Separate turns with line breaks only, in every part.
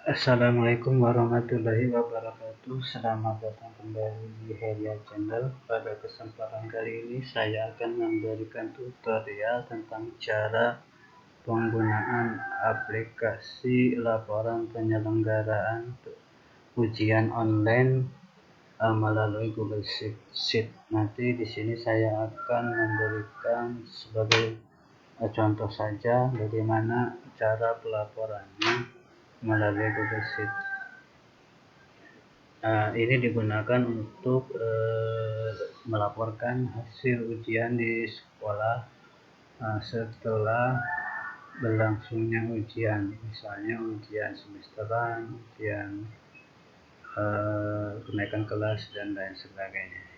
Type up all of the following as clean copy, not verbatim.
Assalamualaikum warahmatullahi wabarakatuh. Selamat datang kembali di Heria Channel. Pada kesempatan kali ini saya akan memberikan tutorial tentang cara penggunaan aplikasi laporan penyelenggaraan ujian online melalui Google Sheet. Nanti di sini saya akan memberikan sebagai contoh saja bagaimana cara pelaporannya melalui Google Sheet. Ini digunakan untuk melaporkan hasil ujian di sekolah setelah berlangsungnya ujian, misalnya ujian semesteran, ujian kenaikan kelas dan lain sebagainya.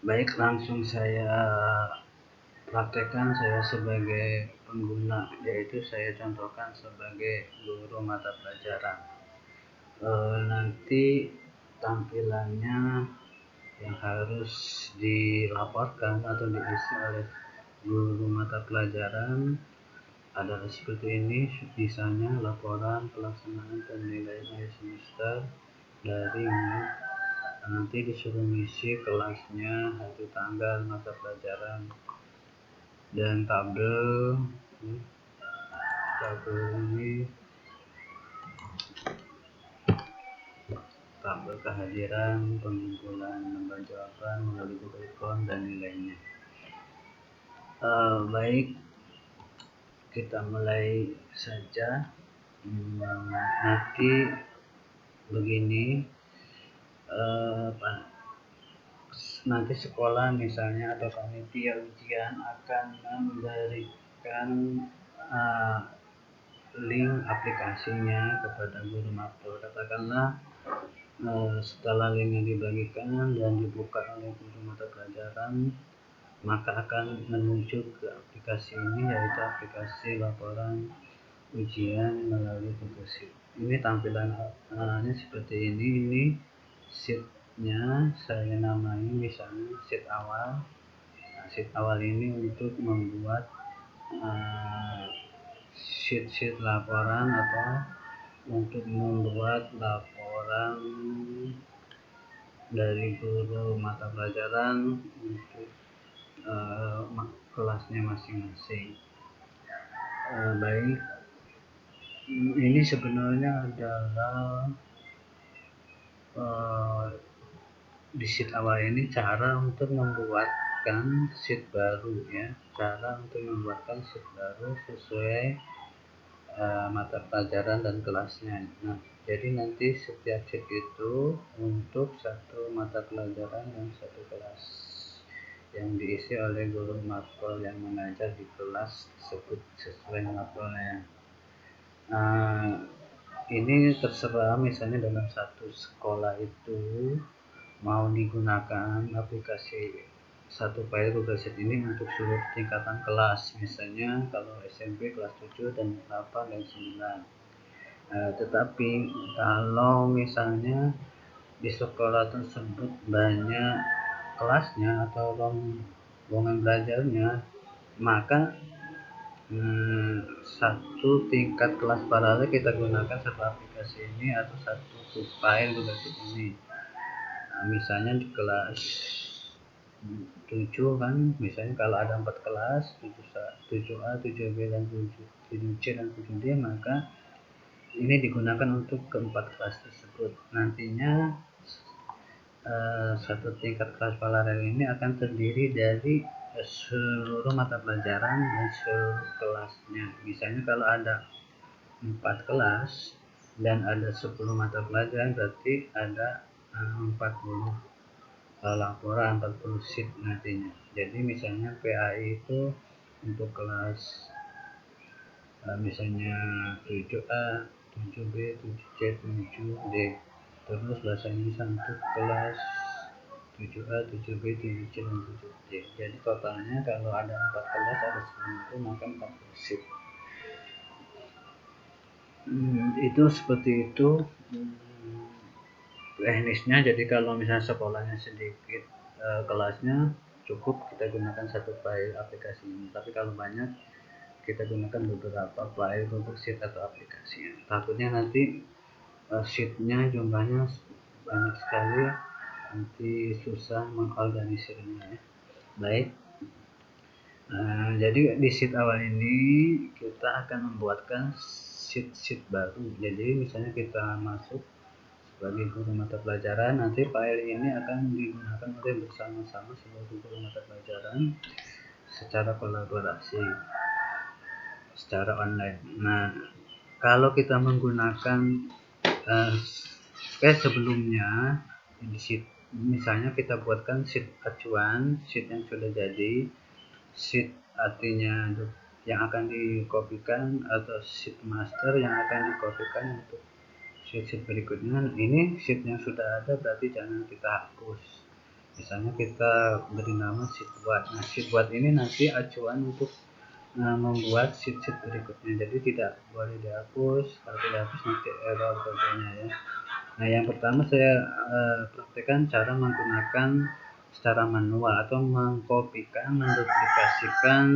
Baik, langsung saya praktekkan saya sebagai pengguna, yaitu saya contohkan sebagai guru mata pelajaran. Nanti tampilannya yang harus dilaporkan atau diisi oleh guru mata pelajaran adalah seperti ini, misalnya laporan pelaksanaan penilaian akhir semester dari nanti disuruh ngisi kelasnya, hari, tanggal, mata pelajaran, dan tabel ini tabel kehadiran, pengumpulan lembar jawaban melalui Google Form dan nilainya. Baik, kita mulai saja. Nanti begini, nanti sekolah misalnya atau panitia ujian akan memberikan link aplikasinya kepada guru mapel. Katakanlah setelah linknya dibagikan dan dibuka oleh guru mata pelajaran, maka akan menuju ke aplikasi ini, yaitu aplikasi laporan ujian melalui Google Sheet. Ini tampilannya seperti ini. Ini sheetnya saya namai misalnya sheet awal. Sheet awal ini untuk membuat sheet laporan atau untuk membuat laporan dari guru mata pelajaran untuk kelasnya masing-masing. Baik, ini sebenarnya adalah di sheet awal ini cara untuk membuatkan sheet baru, ya, cara untuk membuatkan sheet baru sesuai mata pelajaran dan kelasnya. Nah, jadi nanti setiap sheet itu untuk satu mata pelajaran dan satu kelas yang diisi oleh guru mapel yang mengajar di kelas tersebut sesuai mapelnya. Ini terserah, misalnya dalam satu sekolah itu mau digunakan aplikasi satu file Google Sheet ini untuk seluruh tingkatan kelas, misalnya kalau SMP kelas 7 dan 8 dan 9. Tetapi kalau misalnya di sekolah tersebut banyak kelasnya atau rombongan belajarnya, maka satu tingkat kelas paralel kita gunakan satu aplikasi ini atau satu file Google Sheet ini. Misalnya di kelas 7 kan, misalnya kalau ada 4 kelas, 7A, 7B, dan 7C dan 7D, maka ini digunakan untuk keempat kelas tersebut. Nantinya satu tingkat kelas paralel ini akan terdiri dari seluruh mata pelajaran dan seluruh kelasnya. Misalnya kalau ada 4 kelas dan ada 10 mata pelajaran, berarti ada 40 laporan, 40 sheet nantinya. Jadi misalnya PAI itu untuk kelas misalnya 7A, 7B, 7C, 7D. Terus bahasa Inggris untuk kelas 7A, 7B, 7C, dan 7D. Jadi totalnya kalau ada 4 kelas ada 10, maka 40 sheet. Itu seperti itu teknisnya. Jadi kalau misalnya sekolahnya sedikit kelasnya, cukup kita gunakan satu file aplikasi ini. Tapi kalau banyak, kita gunakan beberapa file untuk sheet atau aplikasi. Takutnya nanti sheetnya jumlahnya banyak sekali, nanti susah mengorganisirnya ya. Baik, jadi di sheet awal ini kita akan membuatkan sheet baru. Jadi misalnya kita masuk sebagai guru mata pelajaran, nanti file ini akan digunakan oleh bersama-sama sebagai guru mata pelajaran secara kolaborasi, secara online. Nah, kalau kita menggunakan sebelumnya di sheet, misalnya kita buatkan sheet acuan, sheet yang sudah jadi, sheet artinya yang akan dikopikan, atau sheet master yang akan dikopikan untuk sheet berikutnya. Ini sheet yang sudah ada berarti jangan kita hapus. Misalnya kita beri nama sheet buat. Nah, sheet buat ini nanti acuan untuk membuat sheet berikutnya. Jadi tidak boleh dihapus. Kalau dihapus nanti error tentunya ya. Nah, yang pertama saya praktekkan cara menggunakan secara manual atau mengkopikan, menduplikasikan,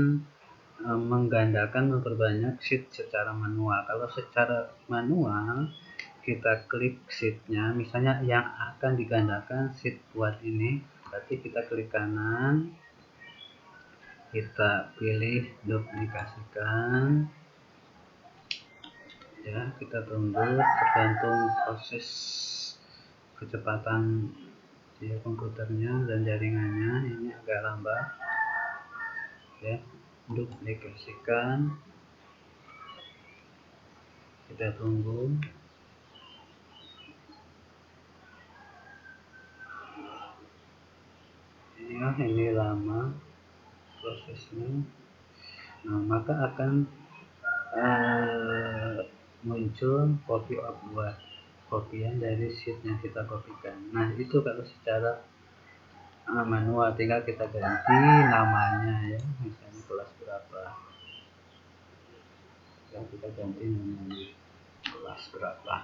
menggandakan, memperbanyak sheet secara manual. Kalau secara manual kita klik sheetnya, misalnya yang akan digandakan sheet buat ini, berarti kita klik kanan, kita pilih duplikasikan ya, kita tunggu tergantung proses kecepatan ya komputernya dan jaringannya, ini agak lambat ya. Duplikasikan, kita tunggu. Ya, ini lama prosesnya. Nah, maka akan muncul copy of buat kopian dari sheet yang kita kopikan. Nah, itu kalau secara manual, tinggal kita ganti namanya ya, misalnya kelas berapa ya, kita ganti namanya kelas berapa.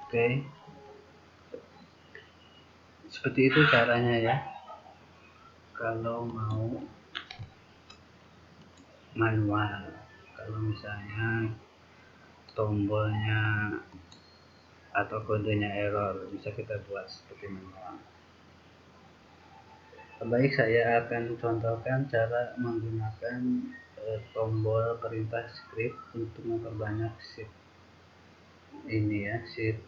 Oke, seperti itu caranya ya. Kalau mau manual, kalau misalnya tombolnya atau kodenya error, bisa kita buat seperti manual. Baik, saya akan contohkan cara menggunakan tombol perintah script untuk memperbanyak sheet ini ya, sheet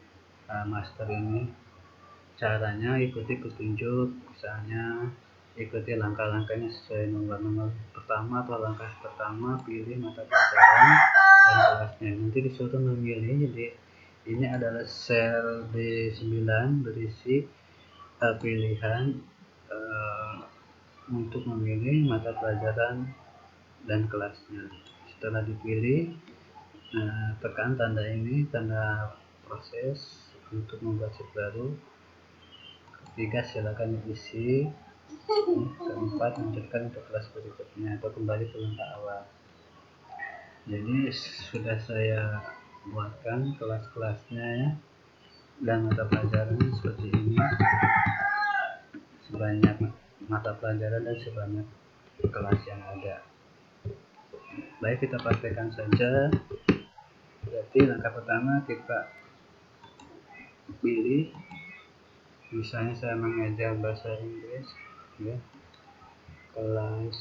master ini. Caranya ikuti petunjuk, misalnya ikuti langkah-langkahnya sesuai nomor-nomor pertama atau langkah pertama, pilih mata pelajaran dan kelasnya. Nanti disuruh memilih. Jadi ini adalah sel B9 berisi pilihan untuk memilih mata pelajaran dan kelasnya. Setelah dipilih, tekan tanda ini, tanda proses untuk membuat sheet baru. Ketiga, silakan isi. Keempat, lanjutkan untuk kelas berikutnya atau kembali ke langkah awal. Jadi sudah saya buatkan kelas-kelasnya ya, dan mata pelajaran seperti ini, sebanyak mata pelajaran dan sebanyak kelas yang ada. Baik, kita praktekkan saja. Berarti langkah pertama kita pilih, misalnya saya mengajar bahasa Inggris ya, kelas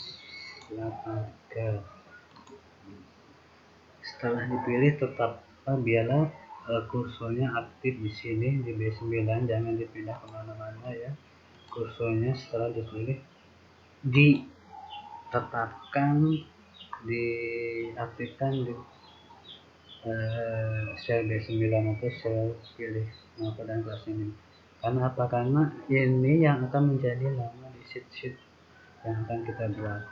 8K. Setelah dipilih, tetap biarlah kursornya aktif di sini di B9, jangan dipindah kemana-mana ya. Kursornya setelah dipilih ditetapkan, diaktifkan di sel B9 atau sel pilih mata dan kelas ini. Karena apa? Karena ini yang akan menjadi nama di sheet yang akan kita buat.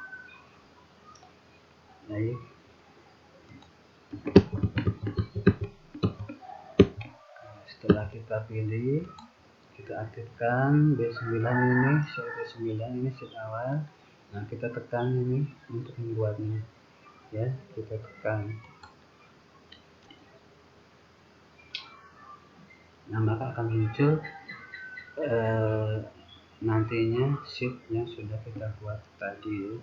Baik, setelah kita pilih, kita aktifkan B9 ini, sel B9 ini sheet awal. Nah, kita tekan ini untuk membuatnya ya, kita tekan. Nah, maka akan muncul nantinya sheet yang sudah kita buat tadi.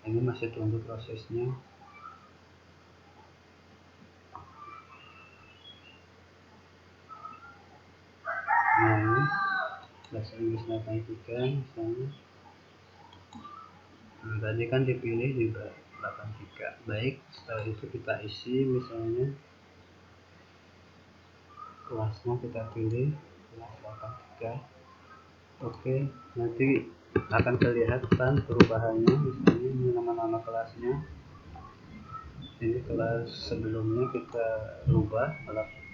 Ini masih tunggu prosesnya. Nah, ini bahasa Inggris 83 misalnya. Nah, tadi kan dipilih juga 83. Baik, setelah itu kita isi misalnya kelasnya, kita pilih kelas 83. Oke, nanti akan kelihatan perubahannya. Misalnya ini nama-nama kelasnya. Ini kelas sebelumnya kita rubah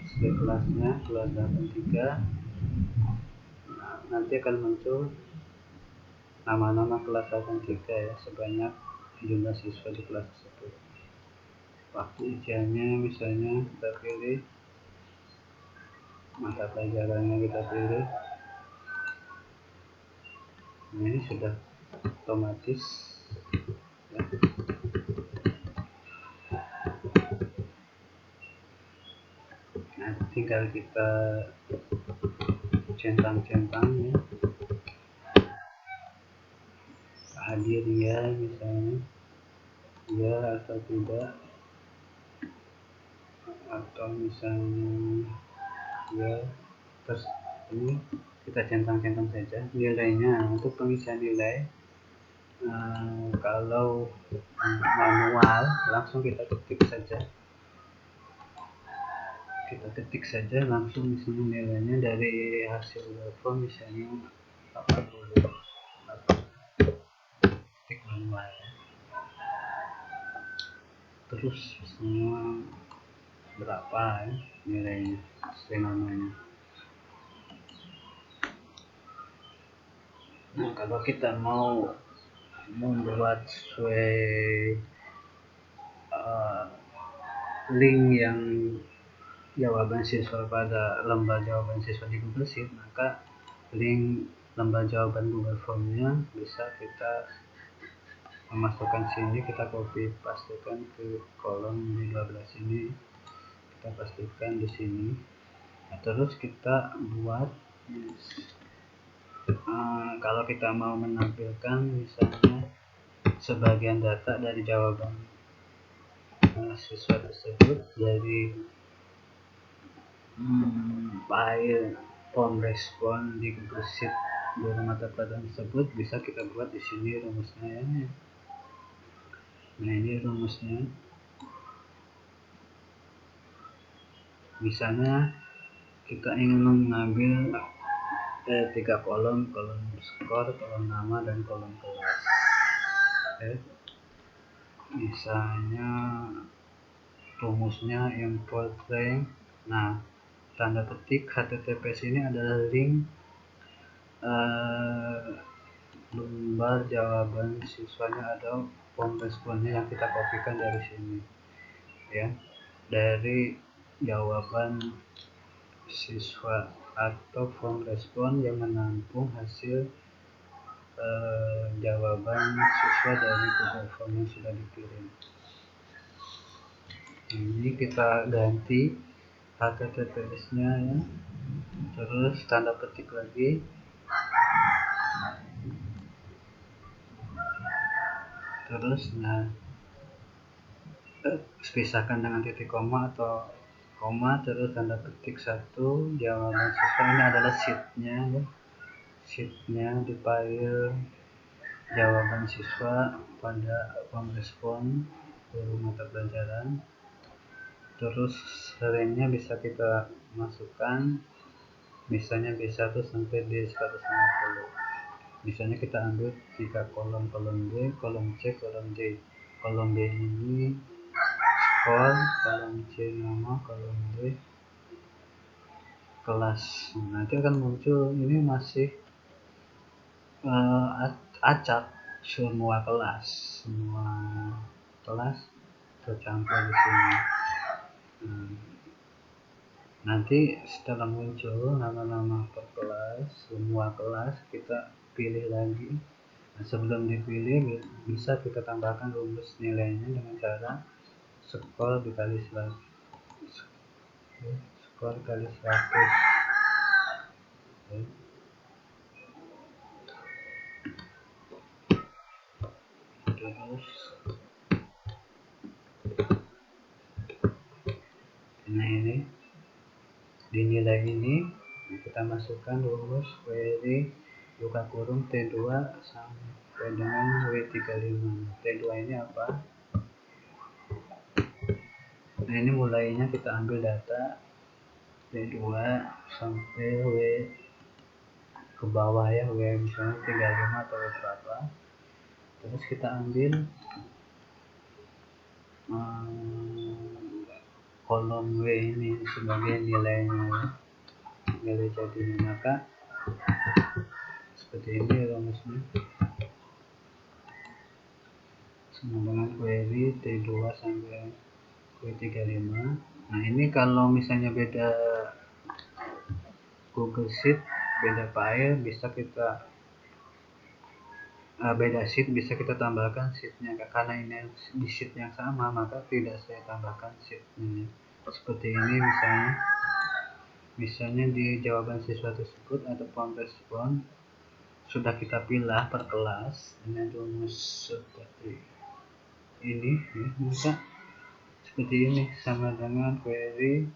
sebagai kelasnya kelas 83. Nah, nanti akan muncul nama-nama kelas 83 ya, sebanyak jumlah siswa di kelas tersebut. Waktu ujiannya misalnya kita pilih, mata pelajarannya kita pilih. Nah, ini sudah otomatis ya. Nah, tinggal kita centang-centang ya, hadir ya misalnya, ya atau tidak, atau misalnya ya. Terus ini kita centang-centang saja nilainya. Untuk pengisian nilai, kalau manual langsung kita ketik saja langsung misalnya nilainya dari hasil form misalnya 80, ketik manual. Terus semua berapa ya nilainya sesuai namanya. Nah, kalau kita mau membuat sesuai link yang jawaban siswa pada lembar jawaban siswa di Google Sheet, maka link lembar jawaban Google Formnya bisa kita memasukkan sini, kita copy pastekan ke kolom di 12 ini, kita pastikan di sini. Nah, terus kita buat kalau kita mau menampilkan misalnya sebagian data dari jawaban siswa tersebut dari file form respon di Google Sheet guru mata pelajaran tersebut, bisa kita buat di sini rumusnya ya. Nah, ini rumusnya. Misalnya kita ingin mengambil 3 kolom skor, kolom nama, dan kolom kelas. Misalnya rumusnya import rank. Nah, tanda petik HTTPS ini adalah link lembar jawaban siswanya atau form responnya yang kita kopikan dari sini ya, dari jawaban siswa atau form respon yang menampung hasil jawaban siswa dari Google Form yang sudah dikirim. Ini kita ganti HTTPS nya ya, terus tanda petik lagi, terus nah pisahkan dengan titik koma atau koma, terus tanda petik 1 jawaban siswa. Ini adalah sheetnya ya, sheetnya di file jawaban siswa pada form respon guru mata pelajaran. Terus ranknya bisa kita masukkan, misalnya B1 sampai D150. Misalnya kita ambil 3 kolom, kolom B, kolom C, kolom D. Kolom B ini skor, kolom C nama, kolom D kelas. Nanti akan muncul ini masih acak semua kelas tercampur di sini. Nanti setelah muncul nama-nama per kelas, semua kelas, kita pilih lagi. Nah, sebelum dipilih bisa kita tambahkan rumus nilainya dengan cara skor dikali 100. Skor kali 100. terus nah ini di nilai ini kita masukkan rumus query buka kurung T2 sampai dengan W35. T2 ini apa? Nah ini mulainya kita ambil data T2 sampai W ke bawah ya, W misalnya 35 atau berapa, terus kita ambil kolom W ini sebagai nilainya ya, nilai jadinya. Maka seperti ini rumusnya, sama dengan query T2 sampai W35. Nah ini kalau misalnya beda Google Sheet, beda file, bisa kita beda sheet bisa kita tambahkan sheetnya. Karena ini di sheet yang sama maka tidak saya tambahkan sheetnya. Seperti ini misalnya di jawaban siswa tersebut ada form respon sudah kita pilih per kelas dengan rumus seperti ini ya, maka seperti ini sama dengan query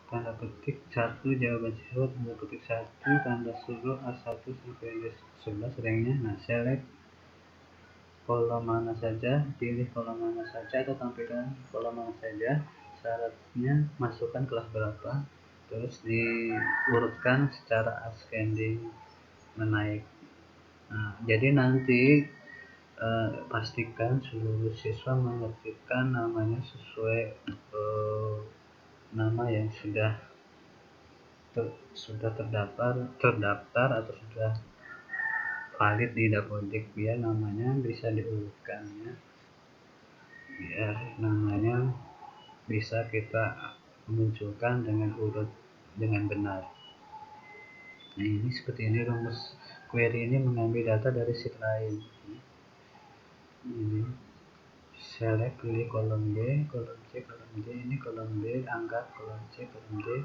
tanda petik 1 jawaban siswa tanda petik 1 tanda suruh A1 sampai A11 ranknya. Nah select kolom mana saja, pilih kolom mana saja atau tampilkan kolom mana saja, syaratnya masukkan kelas berapa, terus diurutkan secara ascending menaik. Nah jadi nanti pastikan seluruh siswa mengetikkan namanya sesuai nama yang sudah terdaftar atau sudah valid di Dapodik, biar namanya bisa diurutkan ya, biar namanya bisa kita munculkan dengan urut dengan benar. Nah ini seperti ini rumus query ini mengambil data dari sheet lain. Ini select, pilih kolom B, kolom C, kolom D, ini kolom B, angkat kolom C, kolom D,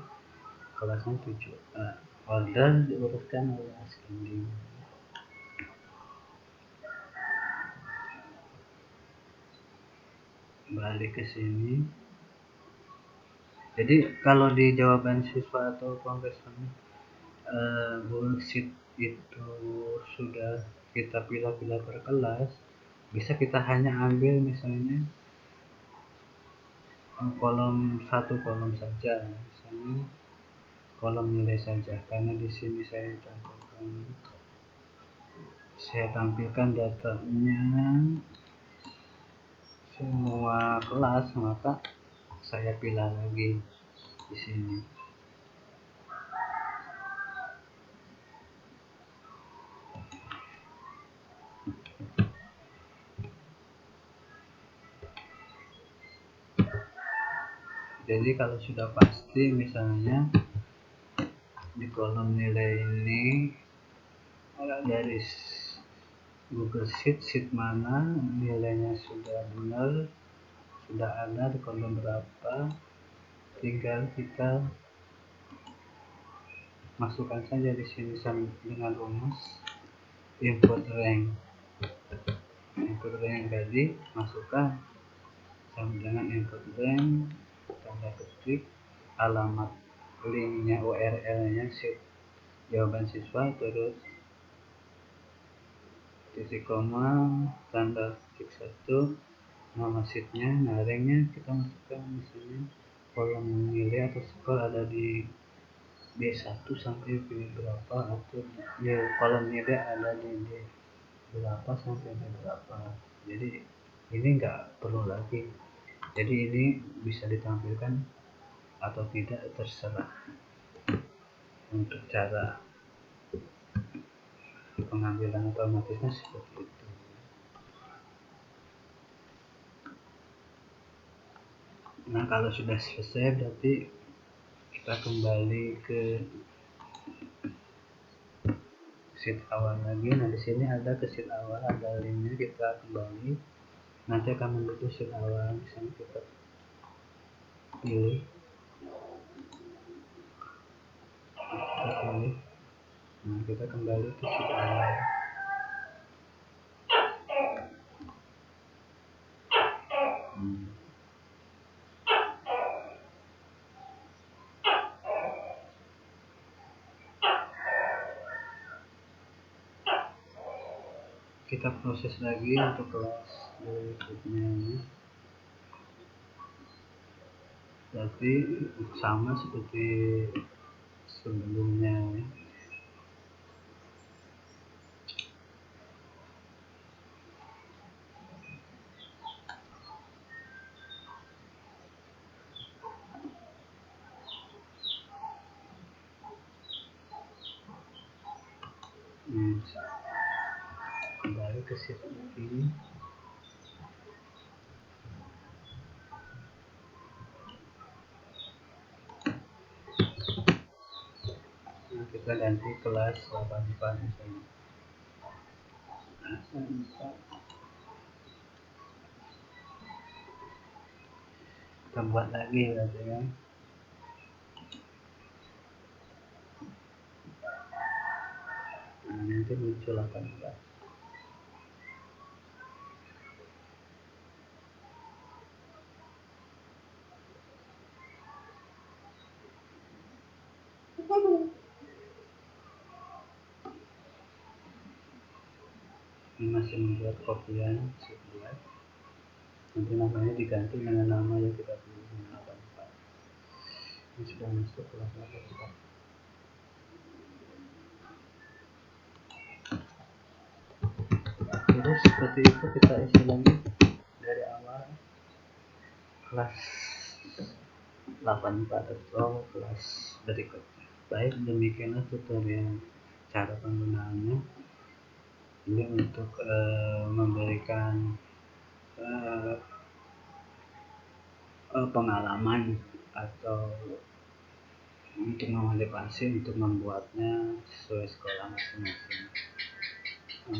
kelasnya 7A, order diurutkan oleh ascending. Balik ke sini. Jadi kalau di jawaban siswa atau konversi worksheet itu sudah kita pilih-pilih per kelas, bisa kita hanya ambil misalnya kolom satu kolom saja, misalnya kolom nilai saja, karena di sini saya tampilkan datanya semua kelas, maka saya pilih lagi di sini. Jadi kalau sudah pasti misalnya di kolom nilai ini dari Google Sheet mana nilainya sudah benar, sudah ada di kolom berapa, tinggal kita masukkan saja di sini dengan rumus input rank tadi, masukkan sama dengan input rank tanda petik alamat linknya URL-nya sheet jawaban siswa, terus titik koma tanda petik 1 nama sheetnya. Nah ranknya kita masukkan misalnya kolom nilai atau skor ada di B1 sampai B berapa, atau ya kolom nilai ada di D berapa sampai B berapa. Jadi ini enggak perlu lagi, jadi ini bisa ditampilkan atau tidak terserah. Untuk cara pengambilan otomatisnya seperti itu. Nah kalau sudah selesai berarti kita kembali ke sheet awal lagi. Nah di sini ada ke sheet awal, ada linknya, kita kembali, nanti akan membentuk sheet awal. Misalnya kita pilih, nah kita kembali ke sheet awal. kita proses lagi untuk kelas berikutnya, tapi sama seperti sebelumnya. Kembali ke sheet ini. Kita ganti kelas 84 misalnya. Kita buat lagi berarti kan. Nanti muncul 84. Ini masih membuat kopian sebuah. Nanti namanya diganti dengan nama yang kita pilih, 84. Ini sudah masuk kelas 84. Terus seperti itu kita isi lagi dari awal kelas 84 atau kelas berikutnya. Baik, demikianlah tutorial cara penggunaannya. Ini untuk memberikan pengalaman atau untuk memotivasi untuk membuatnya sesuai sekolah masing-masing.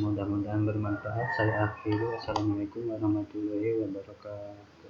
Mudah-mudahan bermanfaat. Saya akhiri. Wassalamualaikum warahmatullahi wabarakatuh.